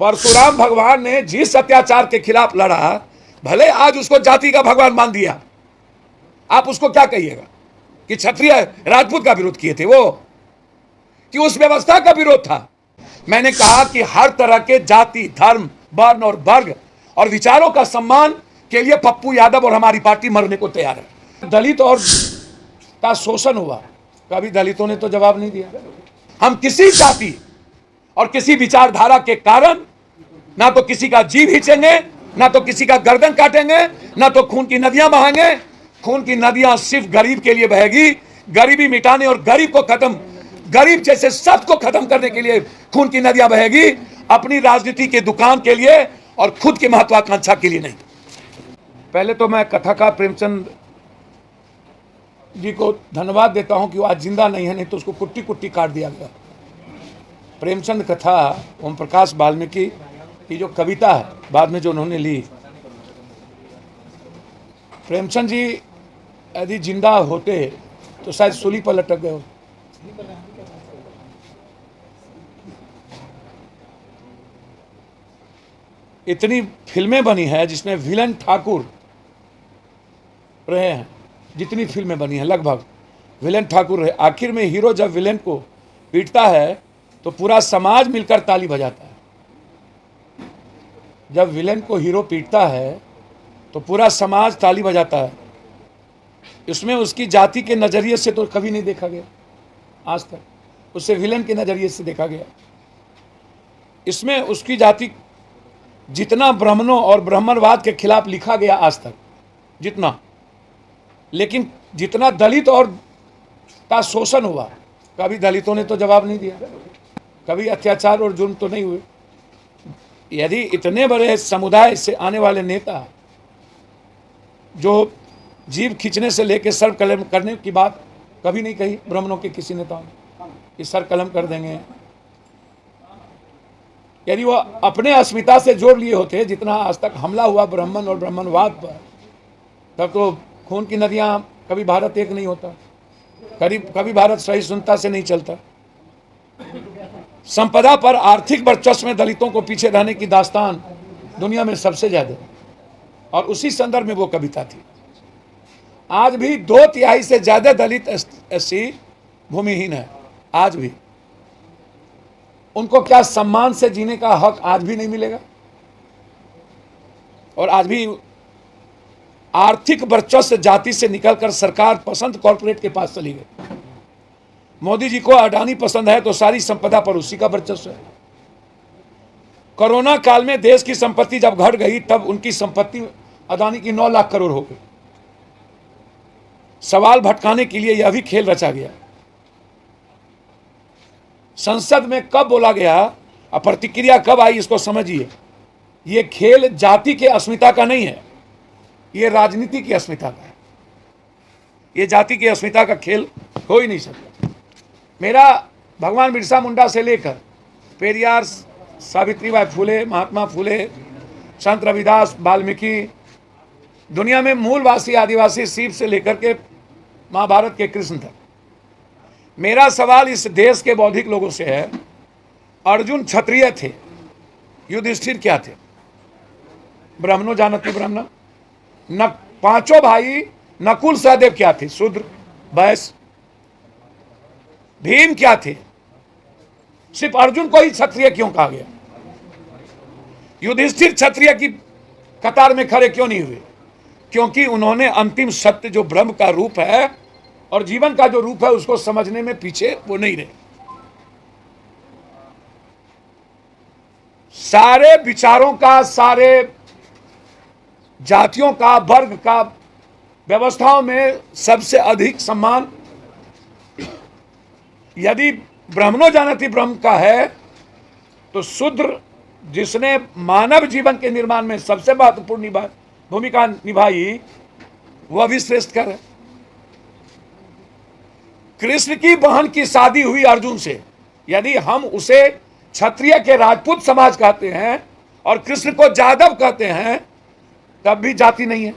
परशुराम भगवान ने जिस अत्याचार के खिलाफ लड़ा, भले आज उसको जाति का भगवान मान दिया, आप उसको क्या कहिएगा कि क्षत्रिय राजपूत का विरोध किए थे वो, कि उस व्यवस्था का विरोध था। मैंने कहा कि हर तरह के जाति, धर्म, वर्ण और वर्ग और विचारों का सम्मान के लिए पप्पू यादव और हमारी पार्टी मरने को तैयार है। दलित और का शोषण हुआ, कभी दलितों ने तो जवाब नहीं दिया। हम किसी जाति और किसी विचारधारा के कारण ना तो किसी का जीव खींचेंगे, ना तो किसी का गर्दन काटेंगे, ना तो खून की नदियां बहाएंगे। खून की नदियां सिर्फ गरीब के लिए बहेगी। गरीबी मिटाने और गरीब जैसे शब्द को खत्म करने के लिए खून की नदियां बहेगी, अपनी राजनीति के दुकान के लिए और खुद की महत्वाकांक्षा के लिए नहीं। पहले तो मैं कथाकार प्रेमचंद जी को धन्यवाद देता हूं कि वो आज जिंदा नहीं है, नहीं तो उसको कुट्टी कुट्टी काट दिया गया। प्रेमचंद कथा ओम प्रकाश वाल्मीकि की जो कविता है बाद में जो उन्होंने ली, प्रेमचंद जी यदि जिंदा होते तो शायद सूली पर लटक गए हो। इतनी फिल्में बनी है जिसमें विलन ठाकुर रहे हैं, जितनी फिल्में बनी हैं लगभग विलन ठाकुर रहे। आखिर में हीरो जब विलन को पीटता है तो पूरा समाज मिलकर ताली बजाता है। जब विलेन को हीरो पीटता है तो पूरा समाज ताली बजाता है। इसमें उसकी जाति के नज़रिए से तो कभी नहीं देखा गया आज तक, उससे विलेन के नज़रिए से देखा गया। इसमें उसकी जाति जितना ब्राह्मणों और ब्राह्मणवाद के खिलाफ लिखा गया आज तक जितना, लेकिन जितना दलित और का शोषण हुआ, कभी दलितों ने तो जवाब नहीं दिया, कभी अत्याचार और जुर्म तो नहीं हुए। यदि इतने बड़े समुदाय से आने वाले नेता जो जीव खींचने से लेकर सर कलम करने की बात कभी नहीं कही ब्राह्मणों के किसी नेताओं ने कि सर कलम कर देंगे, यदि वो अपने अस्मिता से जोड़ लिए होते जितना आज तक हमला हुआ ब्राह्मण और ब्राह्मणवाद पर, तब तो खून की नदियां कभी भारत एक नहीं होता, कभी भारत सहिष्णुता से नहीं चलता। संपदा पर आर्थिक वर्चस्व में दलितों को पीछे रहने की दास्तान दुनिया में सबसे ज्यादा, और उसी संदर्भ में वो कविता थी। आज भी 2/3 से ज्यादा दलित एससी भूमिहीन है। आज भी उनको क्या सम्मान से जीने का हक आज भी नहीं मिलेगा, और आज भी आर्थिक वर्चस्व जाति से निकलकर सरकार पसंद कॉर्पोरेट के पास चली गई। मोदी जी को अडानी पसंद है तो सारी संपदा पर उसी का वर्चस्व है। कोरोना काल में देश की संपत्ति जब घट गई तब उनकी संपत्ति अडानी की 9 लाख करोड़ हो गई। सवाल भटकाने के लिए यह भी खेल रचा गया। संसद में कब बोला गया और प्रतिक्रिया कब आई, इसको समझिए। यह खेल जाति के अस्मिता का नहीं है, यह राजनीति की अस्मिता का है। यह जाति की अस्मिता का खेल हो ही नहीं सकता। मेरा भगवान बिरसा मुंडा से लेकर पेरियार, सावित्रीबाई फुले, महात्मा फुले, संत रविदास, वाल्मीकि, दुनिया में मूलवासी आदिवासी सीप से लेकर के महाभारत के कृष्ण तक। मेरा सवाल इस देश के बौद्धिक लोगों से है, अर्जुन क्षत्रिय थे, युधिष्ठिर क्या थे? ब्राह्मणों जानती ब्राह्मण। न 5 भाई नकुल सहदेव क्या थे? शूद्र वैश्य। भीम क्या थे? सिर्फ अर्जुन को ही क्षत्रिय क्यों कहा गया? युधिष्ठिर क्षत्रिय की कतार में खड़े क्यों नहीं हुए? क्योंकि उन्होंने अंतिम सत्य जो ब्रह्म का रूप है और जीवन का जो रूप है उसको समझने में पीछे वो नहीं रहे। सारे विचारों का, सारे जातियों का, वर्ग का, व्यवस्थाओं में सबसे अधिक सम्मान यदि ब्राह्मणों जानती ब्रह्म का है तो शूद्र, जिसने मानव जीवन के निर्माण में सबसे महत्वपूर्ण भूमिका निभाई, वह भी श्रेष्ठ कर है। कृष्ण की बहन की शादी हुई अर्जुन से, यदि हम उसे क्षत्रिय के राजपूत समाज कहते हैं और कृष्ण को जादव कहते हैं, तब भी जाति नहीं है।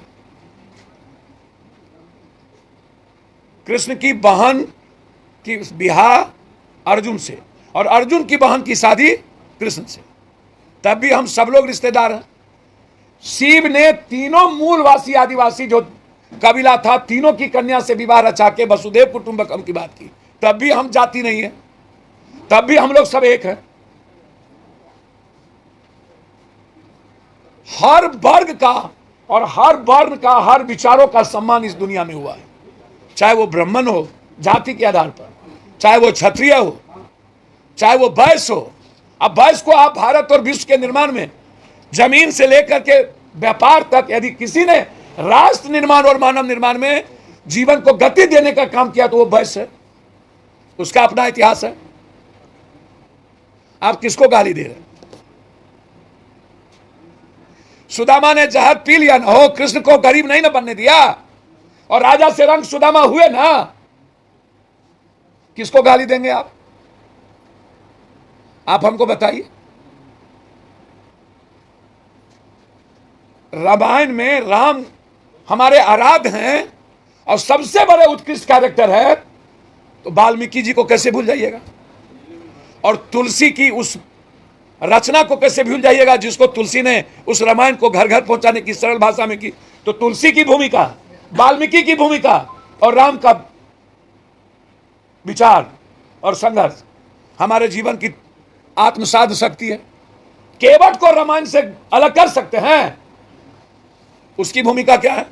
कृष्ण की बहन की ब्याह अर्जुन से और अर्जुन की बहन की शादी कृष्ण से, तब भी हम सब लोग रिश्तेदार हैं। शिव ने तीनों मूलवासी आदिवासी जो कबीला था, तीनों की कन्या से विवाह रचा के वसुदेव कुटुंबकम की बात की। तब भी हम जाति नहीं है, तब भी हम लोग सब एक हैं। हर वर्ग का और हर वर्ण का, हर विचारों का सम्मान इस दुनिया में हुआ है, चाहे वो ब्राह्मण हो जाति के आधार पर, चाहे वो क्षत्रिय हो, चाहे वो वैश्य हो। अब वैश्य को आप भारत और विश्व के निर्माण में जमीन से लेकर के व्यापार तक यदि किसी ने राष्ट्र निर्माण और मानव निर्माण में जीवन को गति देने का काम किया तो वो वैश्य है, उसका अपना इतिहास है। आप किसको गाली दे रहे हैं? सुदामा ने जहर पी लिया ना, हो कृष्ण को गरीब नहीं ना बनने दिया, और राजा से रंग सुदामा हुए ना, किसको गाली देंगे आप? आप हमको बताइए। रामायण में राम हमारे आराध्य हैं और सबसे बड़े उत्कृष्ट कैरेक्टर है, तो वाल्मीकि जी को कैसे भूल जाइएगा? और तुलसी की उस रचना को कैसे भूल जाइएगा जिसको तुलसी ने उस रामायण को घर घर पहुंचाने की सरल भाषा में की? तो तुलसी की भूमिका, वाल्मीकि की भूमिका और राम का विचार और संघर्ष हमारे जीवन की आत्मसाध शक्ति है। केवट को रामायण से अलग कर सकते हैं, उसकी भूमिका क्या है?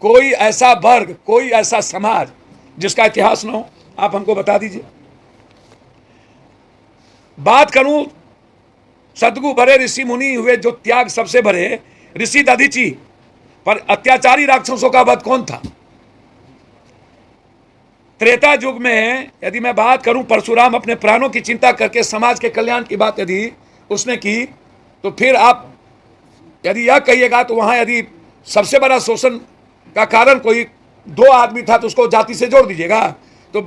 कोई ऐसा वर्ग, कोई ऐसा समाज जिसका इतिहास न हो, आप हमको बता दीजिए। बात करूं सदगु बड़े ऋषि मुनि हुए जो त्याग सबसे बड़े ऋषि दधीची पर अत्याचारी राक्षसों का वध कौन था? त्रेता युग में यदि मैं बात करूं, परशुराम अपने प्राणों की चिंता करके समाज के कल्याण की बात यदि उसने की, तो फिर आप यदि यह कहिएगा तो वहां यदि सबसे बड़ा शोषण का कारण कोई दो आदमी था तो उसको जाति से जोड़ दीजिएगा। तो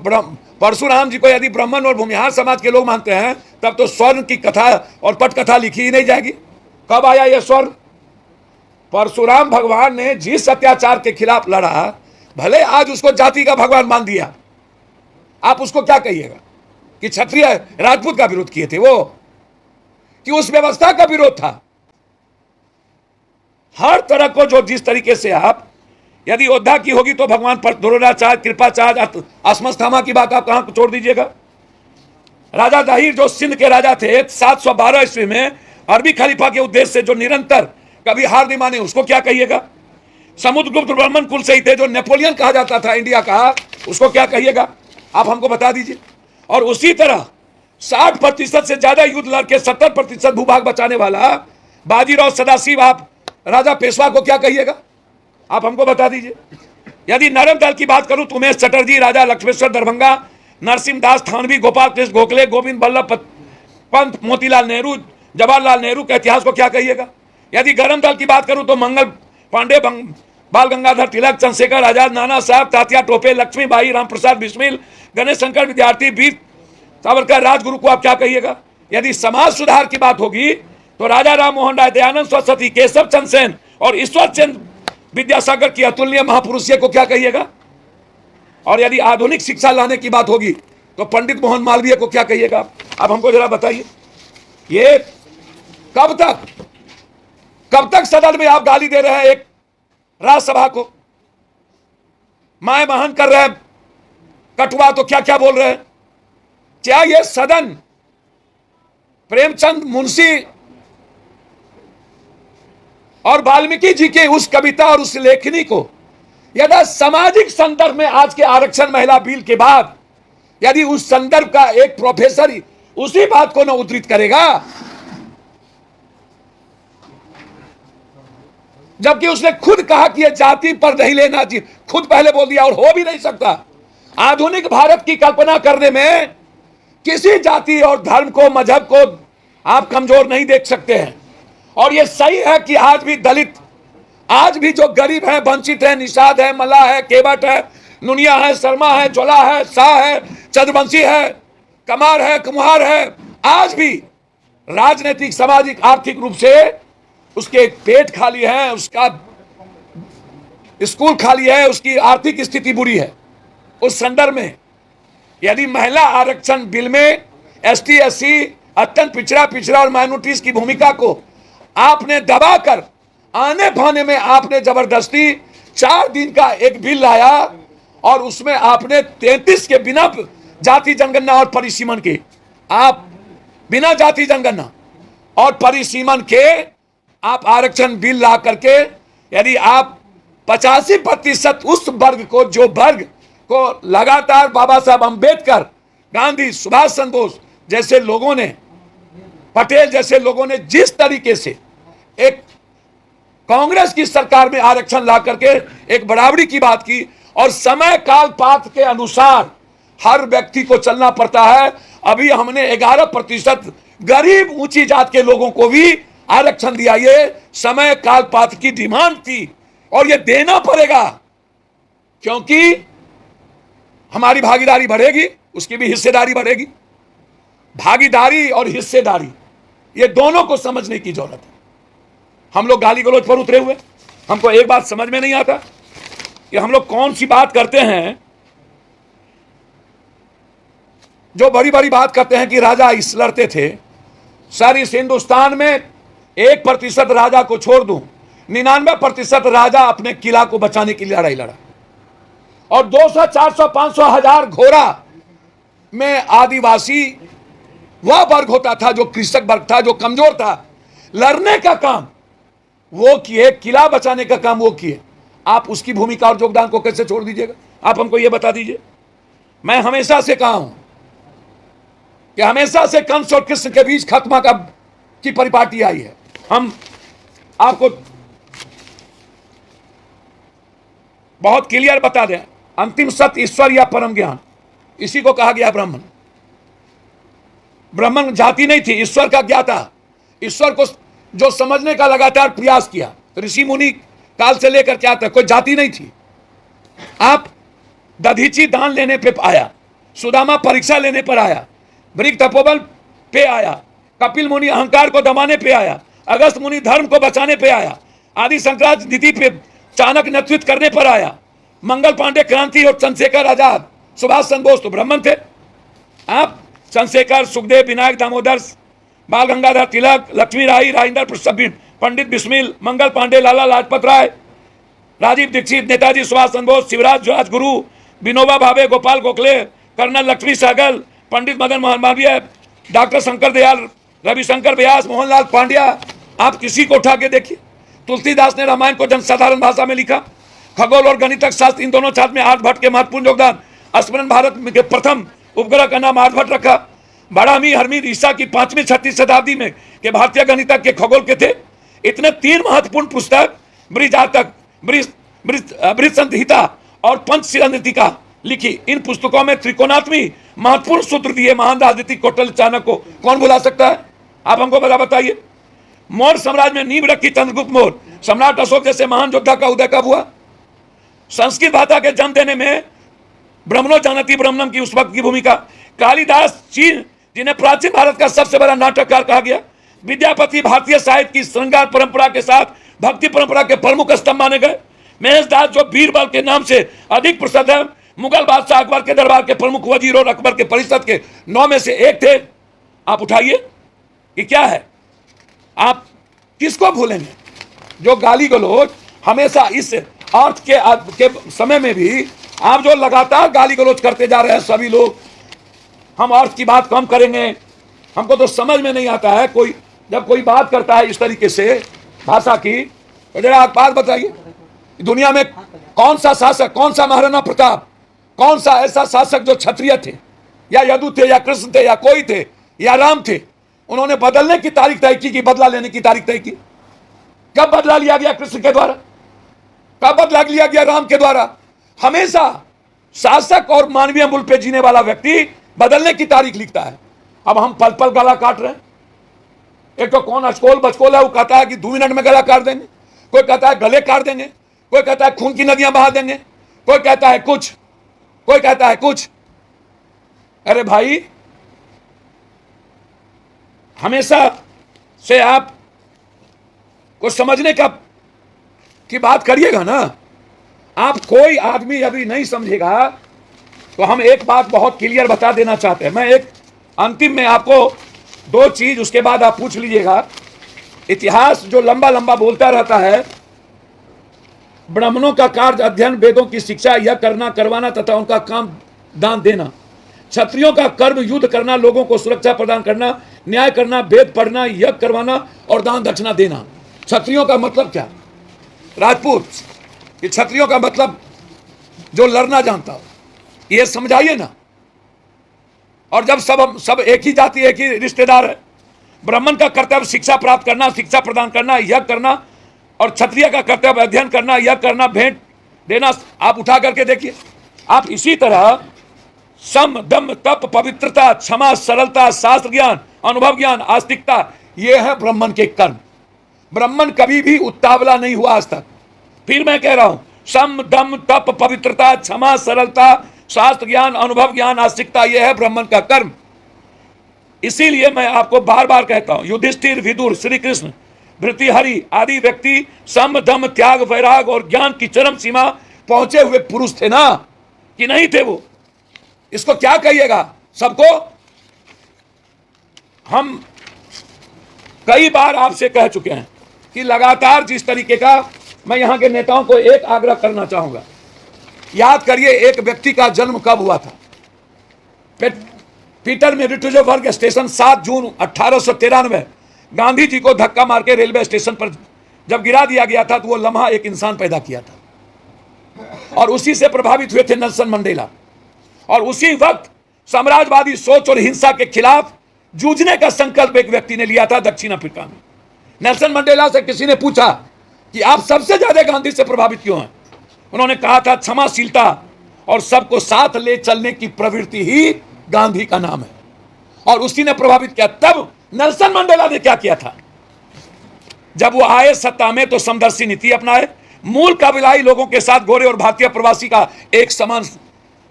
परशुराम जी को यदि ब्राह्मण और भूमिहार समाज के लोग मानते हैं, तब तो स्वर्ण की कथा और पटकथा लिखी ही नहीं जाएगी। कब आया यह स्वर्ण? परशुराम भगवान ने जिस अत्याचार के खिलाफ लड़ा, भले आज उसको जाति का भगवान मान दिया, आप उसको क्या कहिएगा? कि क्षत्रिय राजपूत का विरोध किए थे वो, कि उस व्यवस्था का विरोध था। हर तरह को जो जिस तरीके से आप यदि योद्धा की होगी तो भगवान पर द्रोणाचार्य, कृपाचार्य, अस्मस्थामा की बात आप कहां छोड़ दीजिएगा। राजा दाहिर जो सिंध के राजा थे 712 ईस्वी में, अरबी खलीफा के उद्देश्य से जो निरंतर कभी हार नहीं माने, उसको क्या कहिएगा? समुद्रगुप्त ब्राह्मण कुल से ही थे जो नेपोलियन कहा जाता था इंडिया का, उसको क्या कहिएगा? आप हमको बता दीजिए। और उसी तरह 60% से ज्यादा युद्ध लड़के 70% भूभाग बचाने वाला बाजीराव सदाशिव, आप राजा पेशवा को क्या कहिएगा? आप हमको बता दीजिए। यदि नरम दल की बात करूं तो उमेश चटर्जी, राजा लक्ष्मेश्वर दरभंगा, नरसिंह दास थानवी, गोपाल कृष्ण गोखले, गोविंद बल्लभ पंत, मोतीलाल नेहरू, जवाहरलाल नेहरू के इतिहास को क्या कहिएगा? यदि गरम दल की बात करूं तो मंगल पांडे, बाल गंगाधर तिलक, चंद्रशेखर आजाद, नाना साहब, तात्या टोपे, लक्ष्मीबाई, रामप्रसाद बिस्मिल, गणेश शंकर विद्यार्थी, वीर सावरकर, राजगुरु को आप क्या कहिएगा? यदि समाज सुधार की बात होगी तो राजा राम मोहन राय, दयानंद सरस्वती, केशव चंद्र सेन और ईश्वर चंद्र विद्यासागर की अतुलनीय महापुरुषीय को क्या कहिएगा? और यदि आधुनिक शिक्षा लाने की बात होगी तो पंडित मोहन मालवीय को क्या कहिएगा? आप हमको जरा बताइए। ये कब तक सदन में आप गाली दे रहे हैं एक राज्यसभा को, माय महान कर रहे हैं कटुआ, तो क्या क्या बोल रहे हैं? क्या ये सदन प्रेमचंद मुंशी और वाल्मीकि जी के उस कविता और उस लेखनी को यदि सामाजिक संदर्भ में आज के आरक्षण महिला बिल के बाद यदि उस संदर्भ का एक प्रोफेसर ही उसी बात को न उद्धृत करेगा, जबकि उसने खुद कहा कि यह जाति पर नहीं लेना चाहिए, खुद पहले बोल दिया और हो भी नहीं सकता। आधुनिक भारत की कल्पना करने में किसी जाति और धर्म को, मजहब को आप कमजोर नहीं देख सकते हैं। और यह सही है कि आज भी दलित, आज भी जो गरीब है, वंचित है, निषाद है, मल्लाह है, केवट है, नुनिया है, शर्मा है, ज्वाला है, शाह है, चंद्रवंशी है, कमार है, कुम्हार है, आज भी राजनीतिक, सामाजिक, आर्थिक रूप से उसके पेट खाली है, उसका स्कूल खाली है, उसकी आर्थिक स्थिति बुरी है। उस संदर्भ में यदि महिला आरक्षण बिल में ST SC अत्यंत पिछड़ा और माइनॉरिटीज की भूमिका को आपने दबाकर आने भाने में आपने जबरदस्ती 4 दिन का एक बिल लाया और उसमें आपने 33 के बिना जाति जनगणना और परिसीमन के, आप बिना जाति जनगणना और परिसीमन के आप आरक्षण बिल ला करके, यदि आप 85% उस वर्ग को, जो वर्ग को लगातार बाबा साहब अंबेडकर, गांधी, सुभाष चंद्र बोस जैसे लोगों ने, पटेल जैसे लोगों ने जिस तरीके से एक कांग्रेस की सरकार में आरक्षण ला करके एक बराबरी की बात की, और समय काल पात्र के अनुसार हर व्यक्ति को चलना पड़ता है। अभी हमने 11% गरीब ऊंची जात के लोगों को भी आरक्षण दिया। ये समय काल पात्र की डिमांड थी और ये देना पड़ेगा, क्योंकि हमारी भागीदारी बढ़ेगी, उसकी भी हिस्सेदारी बढ़ेगी। भागीदारी और हिस्सेदारी ये दोनों को समझने की जरूरत है। हम लोग गाली गलौज पर उतरे हुए, हमको एक बात समझ में नहीं आता कि हम लोग कौन सी बात करते हैं, जो बड़ी बड़ी बात करते हैं कि राजा इस लड़ते थे। सर, इस हिंदुस्तान में 1% राजा को छोड़ दूं, 99% राजा अपने किला को बचाने के लिए लड़ाई लड़ा, और 200, 400, 500, 1000 घोड़ा में आदिवासी वह वर्ग होता था जो कृषक वर्ग था, जो कमजोर था। लड़ने का काम वो किए, किला बचाने का काम वो किए। आप उसकी भूमिका और योगदान को कैसे छोड़ दीजिएगा? आप हमको ये बता दीजिए। मैं हमेशा से कहा हूं कि हमेशा से कंस और कृष्ण के बीच खत्मा की परिपाटी आई है। हम आपको बहुत क्लियर बता दें, अंतिम सत्य ईश्वर या परम ज्ञान, इसी को कहा गया ब्राह्मण। ब्राह्मण जाति नहीं थी, ईश्वर का ज्ञाता, ईश्वर को जो समझने का लगातार प्रयास किया। ऋषि मुनि काल से लेकर क्या था, कोई जाति नहीं थी। आप दधीची दान लेने पे आया, सुदामा परीक्षा लेने पर आया, वृक्ष तपोबल पे आया, कपिल मुनि अहंकार को दबाने पे आया, अगस्त मुनि धर्म को बचाने पे आया, आदि शंकराचार्य नीति पे चाणक्य नेतृत्व करने पर आया, मंगल पांडे क्रांति और चंद्रशेखर आजाद, सुभाष चंद्र बोस तो ब्राह्मण थे। आप चंद्रशेखर, सुखदेव, विनायक दामोदर, बाल गंगाधर तिलक, लक्ष्मी राय, राजेंद्र पंडित बिस्मिल, मंगल पांडे, लाला लाजपत राय, राजीव दीक्षित, नेताजी सुभाष चंद्र बोस, शिवराज राजगुरु, विनोबा भावे, गोपाल गोखले, कर्नल लक्ष्मी सहगल, पंडित मदन मोहन मालवीय, डॉक्टर शंकर दयाल, रविशंकर व्यास, मोहनलाल पांड्या। आप किसी को उठा के देखिए। तुलसीदास ने रामायण को जनसाधारण भाषा में लिखा। खगोल और गणितक शास्त्र, इन दोनों छात्र में आर्यभट्ट के महत्वपूर्ण योगदान। स्मरण भारत के प्रथम उपग्रह का नाम आर्यभट्ट रखा। बड़ामी हरमीद ईसा की 5वीं 6वीं शताब्दी में के भारतीय गणितज्ञ के खगोल के थे। इतने 3 महत्वपूर्ण पुस्तक, बृहजातक, बृहत संहिता और पंचशिलानीतिका लिखी। इन पुस्तकों में त्रिकोणात्मी महत्वपूर्ण सूत्र दिए महान राजनीतिक कौटिल्य चाणक्य को कौन भुला सकता है? आप हमको बताइए। मौर्य साम्राज्य में नींव रखी चंद्रगुप्त मौर्य, सम्राट अशोक जैसे महान योद्धा का उदय कब हुआ? संस्कृत भाषा के जन्म देने में ब्रह्मणो जानति ब्रह्मणम की उस वक्त की भूमिका। कालिदास चीन, जिन्हें प्राचीन भारत का सबसे बड़ा नाटककार कहा गया। विद्यापति भारतीय साहित्य की श्रृंगार परंपरा के साथ भक्ति परंपरा के प्रमुख स्तंभ माने गए। महेशदास, जो बीरबल के नाम से अधिक प्रसिद्ध है, मुगल बादशाह अकबर के दरबार के प्रमुख वजीर और अकबर के परिषद के 9 में से एक थे। आप उठाइए कि क्या है, आप किसको भूलेंगे? जो गाली गलौज हमेशा इस अर्थ के समय में भी आप जो लगातार गाली गलौज करते जा रहे हैं सभी लोग, हम अर्थ की बात कम करेंगे। हमको तो समझ में नहीं आता है, कोई जब कोई बात करता है इस तरीके से भाषा की, तो जरा आप बात बताइए, दुनिया में कौन सा शासक, कौन सा महाराणा प्रताप, कौन सा ऐसा शासक जो क्षत्रिय थे या यदु थे या कृष्ण थे या कोई थे या राम थे, उन्होंने बदलने की तारीख तय की कि बदला लेने की तारीख तय की? कब बदला लिया गया कृष्ण के द्वारा? कब बदला लिया गया राम के द्वारा? हमेशा शासक और मानवीय मूल्य पे जीने वाला व्यक्ति बदलने की तारीख लिखता है। अब हम पल पल गला काट रहे हैं। एक तो कौन अचकोल बचकोल है, वो कहता है कि 2 मिनट में गला काट देंगे, कोई कहता है गले काट देंगे, कोई कहता है खून की नदियां बहा देंगे, कोई कहता है कुछ, कोई कहता है कुछ। अरे भाई, हमेशा से आप को समझने की बात करिएगा ना। आप कोई आदमी अभी नहीं समझेगा तो हम एक बात बहुत क्लियर बता देना चाहते हैं। मैं एक अंतिम में आपको दो चीज उसके बाद आप पूछ लीजिएगा। इतिहास जो लंबा लंबा बोलता रहता है, ब्राह्मणों का कार्य अध्ययन, वेदों की शिक्षा, यह करना करवाना तथा उनका काम दान देना। क्षत्रियों का कर्म युद्ध करना, लोगों को सुरक्षा प्रदान करना, न्याय करना, वेद पढ़ना, यज्ञ करवाना और दान दक्षिणा देना। क्षत्रियों का मतलब क्या? राजपूत। ये क्षत्रियों का मतलब जो लड़ना जानता हो, ये समझाइए ना। और जब सब एक ही जाति, एक ही रिश्तेदार है, ब्राह्मण का कर्तव्य शिक्षा प्राप्त करना, शिक्षा प्रदान करना, यज्ञ करना, और क्षत्रिय का कर्तव्य अध्ययन करना, यज्ञ करना, भेंट देना। आप उठा करके देखिए। आप इसी तरह सम, दम, तप, पवित्रता, क्षमा, सरलता, शास्त्र ज्ञान, अनुभव ज्ञान, आस्तिकता, ये है ब्राह्मण के कर्म। ब्राह्मण कभी भी उत्तावला नहीं हुआ आज तक। फिर मैं कह रहा हूं, सम, दम, तप, पवित्रता, क्षमा, सरलता, शास्त्र ज्ञान, अनुभव ज्ञान, आस्तिकता, यह है ब्राह्मण का कर्म। इसीलिए मैं आपको बार बार कहता हूं, युधिष्ठिर, विदुर, श्री कृष्ण, भृतृहरि आदि व्यक्ति सम, दम, त्याग, वैराग और ज्ञान की चरम सीमा पहुंचे हुए पुरुष थे ना, कि नहीं थे वो? इसको क्या कहिएगा? सबको हम कई बार आपसे कह चुके हैं कि लगातार जिस तरीके का, मैं यहां के नेताओं को एक आग्रह करना चाहूंगा। याद करिए, एक व्यक्ति का जन्म कब हुआ था? पीटर में रिट्जोबर्ग स्टेशन 7 जून 1893 गांधी जी को धक्का मार के रेलवे स्टेशन पर जब गिरा दिया गया था, तो वो लम्हा एक इंसान पैदा किया था। और उसी से प्रभावित हुए थे नेल्सन मंडेला। और उसी वक्त साम्राज्यवादी सोच और हिंसा के खिलाफ जूझने का संकल्प एक व्यक्ति ने लिया था दक्षिण अफ्रीका में। नेल्सन मंडेला से किसी ने पूछा कि आप सबसे ज्यादा गांधी से प्रभावित क्यों हैं? उन्होंने कहा था, क्षमाशीलता और सबको साथ ले चलने की प्रवृत्ति ही गांधी का नाम है। और उसी ने प्रभावित किया। तब नेल्सन मंडेला ने क्या किया था? जब वो आए सत्ता में, तो समदर्शी नीति अपनाए, मूल कबीलाई लोगों के साथ गोरे और भारतीय प्रवासी का एक समान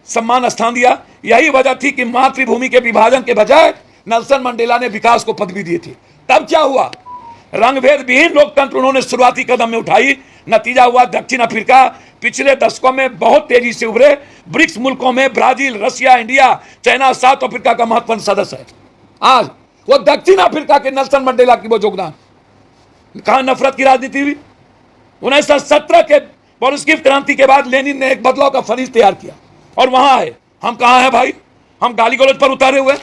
सम्मान स्थान दिया। यही वजह थी कि मातृभूमि के विभाजन के बजाय नेल्सन मंडेला ने विकास को पदवी दी थी। तब क्या हुआ? रंगभेद विहीन लोकतंत्र उन्होंने शुरुआती कदम में उठाई। नतीजा हुआ, दक्षिण अफ्रीका पिछले दशकों में बहुत तेजी से उभरे। ब्रिक्स मुल्कों में Brazil, Russia, India, China, south Africa का महत्वपूर्ण सदस्य है। आज वो दक्षिण अफ्रीका के नेल्सन मंडेला की वो योगदान। कहां नफरत की राजनीति हुई? 1917 के बोल्शेविक क्रांति के बाद लेनिन ने एक बदलाव का फरीज तैयार किया और वहां आए। हम कहां हैं भाई? हम गाली गलौज पर उतारे हुए।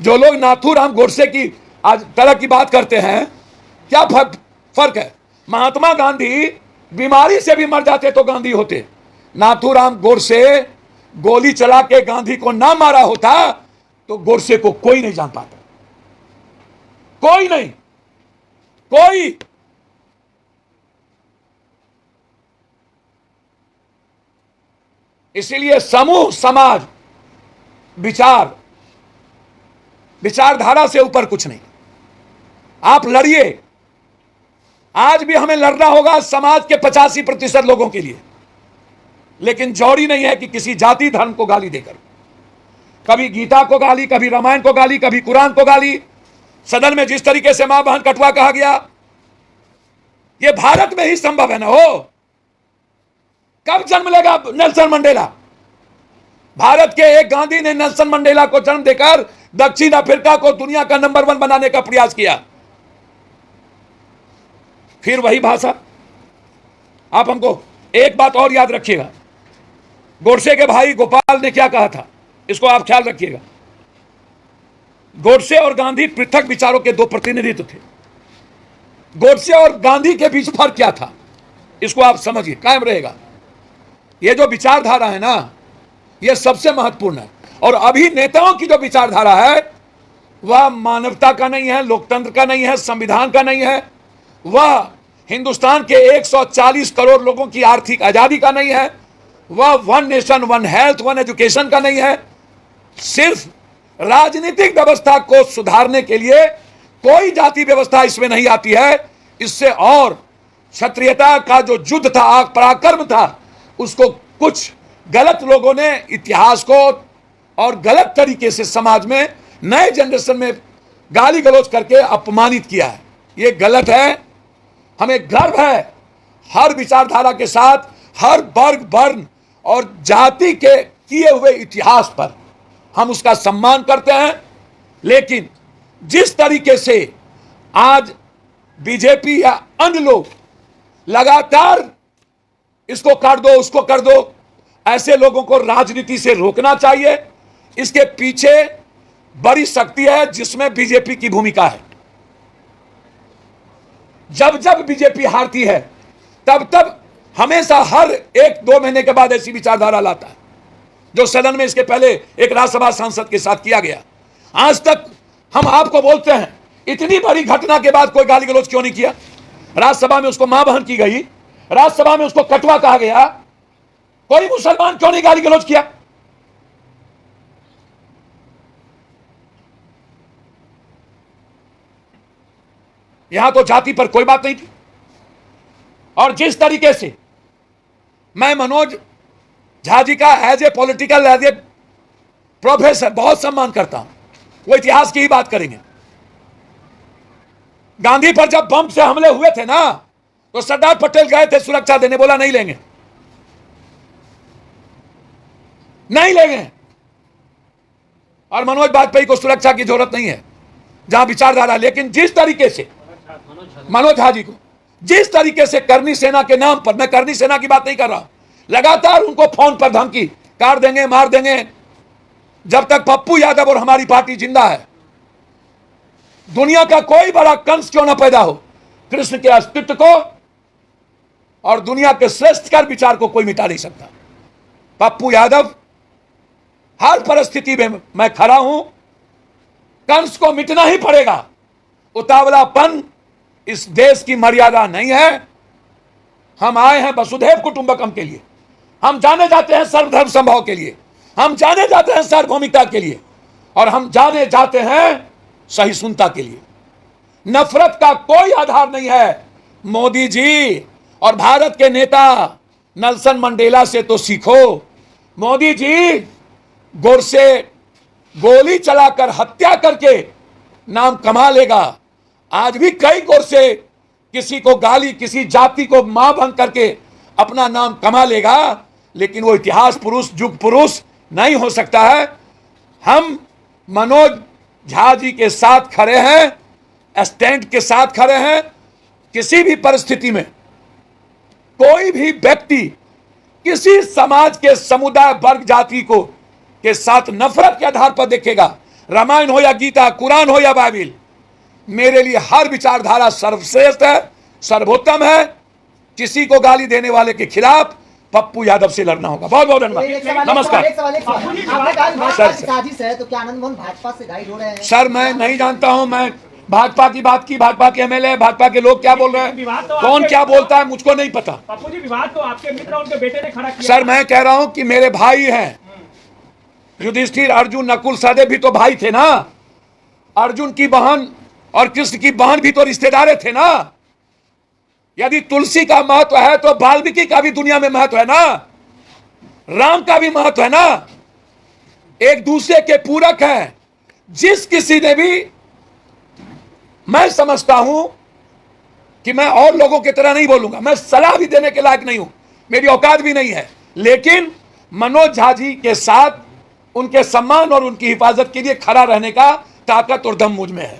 जो लोग नाथूराम गोडसे की आज तरह की बात करते हैं, क्या फर्क है? महात्मा गांधी बीमारी से भी मर जाते तो गांधी होते। नाथूराम गोडसे गोली चला के गांधी को ना मारा होता तो गोडसे को कोई नहीं जान पाता। कोई नहीं, कोई। इसीलिए समूह, समाज, विचारधारा से ऊपर कुछ नहीं। आप लड़िए। आज भी हमें लड़ना होगा समाज के 85% लोगों के लिए। लेकिन जौहरी नहीं है कि किसी जाति धर्म को गाली देकर, कभी गीता को गाली, कभी रामायण को गाली, कभी कुरान को गाली। सदन में जिस तरीके से मां बहन कटवा कहा गया, यह भारत में ही संभव है ना हो। कब जन्म लेगा नेल्सन मंडेला? भारत के एक गांधी ने नेल्सन मंडेला को जन्म देकर दक्षिण अफ्रीका को दुनिया का नंबर 1 बनाने का प्रयास किया। फिर वही भाषा। आप हमको एक बात और याद रखिएगा, गोडसे के भाई गोपाल ने क्या कहा था, इसको आप ख्याल रखिएगा। गोडसे और गांधी पृथक विचारों के दो प्रतिनिधित्व थे। गोडसे और गांधी के बीच फर्क क्या था, इसको आप समझिए, कायम रहेगा। ये जो विचारधारा है ना, यह सबसे महत्वपूर्ण है। और अभी नेताओं की जो विचारधारा है, वह मानवता का नहीं है, लोकतंत्र का नहीं है, संविधान का नहीं है, वह हिंदुस्तान के 140 करोड़ लोगों की आर्थिक आजादी का नहीं है, वह 1 नेशन 1 हेल्थ 1 एजुकेशन का नहीं है। सिर्फ राजनीतिक व्यवस्था को सुधारने के लिए कोई जाति व्यवस्था इसमें नहीं आती है। इससे और क्षत्रियता का जो युद्ध था, पराक्रम था, उसको कुछ गलत लोगों ने इतिहास को और गलत तरीके से समाज में नए जनरेशन में गाली गलौज करके अपमानित किया है। ये गलत है। हमें गर्व है हर विचारधारा के साथ, हर वर्ग, वर्ण और जाति के किए हुए इतिहास पर हम उसका सम्मान करते हैं। लेकिन जिस तरीके से आज बीजेपी या अन्य लोग लगातार इसको कर दो उसको कर दो, ऐसे लोगों को राजनीति से रोकना चाहिए। इसके पीछे बड़ी शक्ति है जिसमें बीजेपी की भूमिका है। जब जब बीजेपी हारती है तब तब हमेशा हर 1-2 महीने के बाद ऐसी विचारधारा लाता है, जो सदन में इसके पहले एक राज्यसभा सांसद के साथ किया गया। आज तक हम आपको बोलते हैं, इतनी बड़ी घटना के बाद कोई गाली गलौज क्यों नहीं किया? राज्यसभा में उसको मां बहन की गई, राज्यसभा में उसको कटवा कहा गया, कोई मुसलमान क्यों नहीं गाली गलौज किया? यहां तो जाति पर कोई बात नहीं थी। और जिस तरीके से मैं मनोज झा जी का as a political as a professor बहुत सम्मान करता हूं, वो इतिहास की ही बात करेंगे। गांधी पर जब बम से हमले हुए थे ना, तो सरदार पटेल गए थे सुरक्षा देने, बोला नहीं लेंगे, नहीं लेंगे। और मनोज वाजपेयी को सुरक्षा की जरूरत नहीं है जहां विचारधारा। लेकिन जिस तरीके से मनोज झा जी को जिस तरीके से करनी सेना के नाम पर, मैं करनी सेना की बात नहीं कर रहा, लगातार उनको फोन पर धमकी, काट देंगे मार देंगे। जब तक पप्पू यादव और हमारी पार्टी जिंदा है, दुनिया का कोई बड़ा कंस क्यों ना पैदा हो, कृष्ण के अस्तित्व को और दुनिया के श्रेष्ठकर विचार को कोई मिटा नहीं सकता। पप्पू यादव हर परिस्थिति में मैं खड़ा हूं, कंस को मिटना ही पड़ेगा। उतावलापन इस देश की मर्यादा नहीं है। हम आए हैं वसुधैव कुटुंबकम के लिए, हम जाने जाते हैं सर्वधर्म समभाव के लिए, हम जाने जाते हैं सार्वभौमिकता के लिए, और हम जाने जाते हैं सहिष्णुता के लिए। नफरत का कोई आधार नहीं है। मोदी जी और भारत के नेता नेल्सन मंडेला से तो सीखो। मोदी जी गोर से गोली चलाकर हत्या करके नाम कमा लेगा। आज भी कई गोर से किसी को गाली, किसी जाति को मां भंग करके अपना नाम कमा लेगा, लेकिन वो इतिहास पुरुष, युग पुरुष नहीं हो सकता है। हम मनोज झा जी के साथ खड़े हैं, स्टैंड के साथ खड़े हैं। किसी भी परिस्थिति में कोई भी व्यक्ति किसी समाज के समुदाय, वर्ग, जाति को के साथ नफरत के आधार पर देखेगा, रामायण हो या गीता, कुरान हो या बाइबिल, मेरे लिए हर विचारधारा सर्वश्रेष्ठ है, सर्वोत्तम है। किसी को गाली देने वाले के खिलाफ पप्पू यादव से लड़ना होगा। बहुत बहुत धन्यवाद। नमस्कार। साजिश है तो क्या आनंद मोहन भाजपा से गाइड हो रहे हैं? सर मैं नहीं जानता हूं, मैं भाजपा की बात की, भाजपा के एमएलए, भाजपा के लोग क्या बोल रहे हैं, कौन क्या बोलता है, मुझको नहीं पता। पप्पू जी, विवाद तो आपके मित्र और उनके बेटे ने खड़ा किया। सर मैं कह रहा हूं कि मेरे भाई हैं, युधिष्ठिर, अर्जुन, नकुल, सहदेव भी तो भाई थे ना। अर्जुन की बहन और कृष्ण की बहन भी तो रिश्तेदार थे ना। यदि तुलसी का महत्व है तो वाल्मीकि का भी दुनिया में महत्व है ना, राम का भी महत्व है ना। एक दूसरे के पूरक हैं। जिस किसी ने भी, मैं समझता हूं कि मैं और लोगों की तरह नहीं बोलूंगा, मैं सलाह भी देने के लायक नहीं हूं, मेरी औकात भी नहीं है, लेकिन मनोज झा जी के साथ उनके सम्मान और उनकी हिफाजत के लिए खड़ा रहने का ताकत और दम मुझ में है।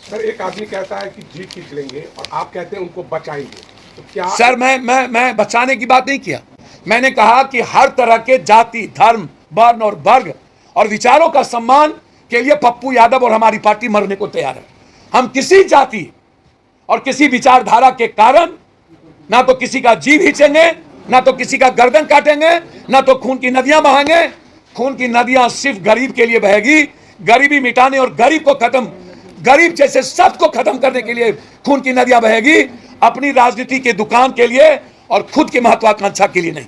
सर एक आदमी कहता है कि जीत खींच लेंगे और आप कहते हैं उनको बचाएंगे, तो क्या? सर मैं बचाने की बात नहीं किया। मैंने कहा कि हर तरह के जाति, धर्म, वर्ण और वर्ग और विचारों का सम्मान के लिए पप्पू यादव और हमारी पार्टी मरने को तैयार है। हम किसी जाति और किसी विचारधारा के कारण ना तो किसी का जीव खींचेंगे, ना तो किसी का गर्दन काटेंगे, ना तो खून की नदियां बहाएंगे। खून की नदियां सिर्फ गरीब के लिए बहेगी। गरीबी मिटाने और गरीब जैसे शब्द को खत्म करने के लिए खून की नदियां बहेगी, अपनी राजनीति के दुकान के लिए और खुद की महत्वाकांक्षा के लिए नहीं।